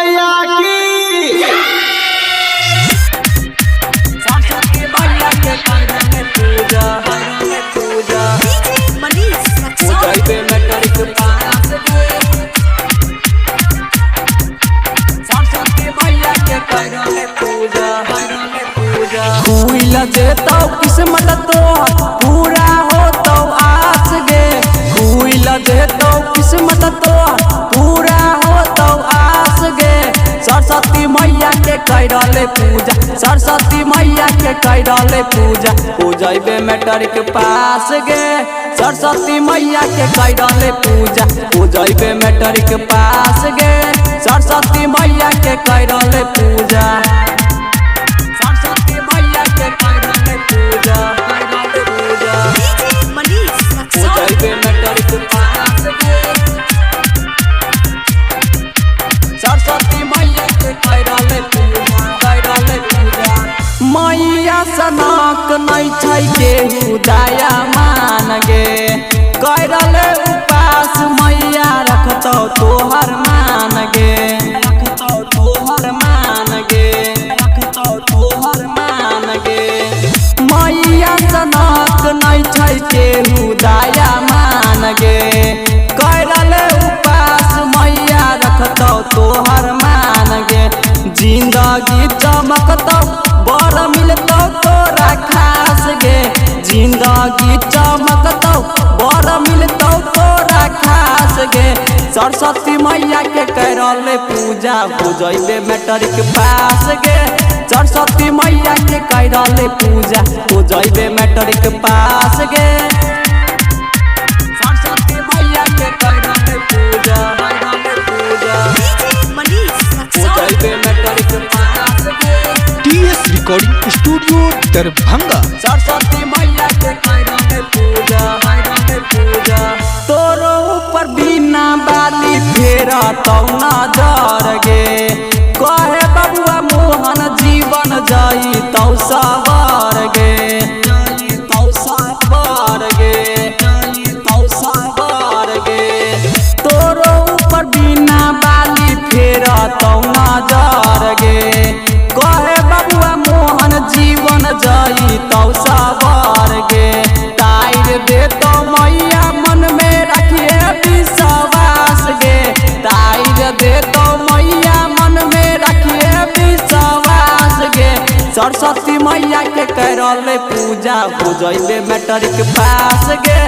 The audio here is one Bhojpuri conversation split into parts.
मैया की। सरस्वती मैया के करने पूजा पूजाइबे मैट्रिक पास गे। सरस्वती मैया के करने पूजा खुइल देतौ किस्मत तोहर पूरा होतौ आस गे। खुइल देतौ किस्मत तोहर पूरा होतौ आस गे। सरस्वती मैया के करले पूजा सरस्वती मैया के करले पूजा पूजाइबे मैट्रिक पास गे। सरस्वती मैया के करले पूजा पूजाइबे मैट्रिक पास गे। सरस्वती मैया के करले पूजा सरस्वती मैया के करले पूजा पूजाइबे मैट्रिक पास गे। सरस्वती मैया के करले पूजा मैया सनक नहीं छै केहू दया मान गे। करले उपास मैया रखतौ तोहर मान गे। रखतौ तोहर मान गे। रखतौ तोहर मान गे। मैया सनक नहीं छै केहू दया मान गे। करले उपास मैया रखतौ तोहर मान गे। जिंदगी चमकतौ बर मिलतौ तोरा खास गे। जिंदगी चमकतौ बर मिलतौ तोरा खास गे। सरस्वती मैया के करले पूजा पूजाइबे मैट्रिक पास गे। सरस्वती मैया के करले पूजा पूजाइबे मैट्रिक पास गे। सरस्वती मैया के करले पूजा पूजाइबे मैट्रिक पास गे। TS recording studio Darbhanga. Saraswati मैया के करले पूजा तोरो ऊपर बिना बाली फेरा तौ नजर गे। कहे बबुआ मोहन जीवन जाई तौ सवार गे। तौ सवार गे। तौ सवार गे। तोरो ऊपर बिना बाली फेरा तौ नजर गे। कहे बबुआ मोहन जीवन जाई तौ सवार गे। ताइर देतौ मैया मन में रखिए विश्वास गे। ताइर देतौ मैया मन में रखिए विश्वास गे। सरस्वती मैया के करले पूजा पूजाइबे मैट्रिक पास गे।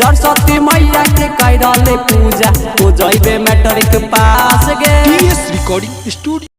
सरस्वती मैया के करले पूजा पूजाइबे मैट्रिक पास गे। TS recording studio.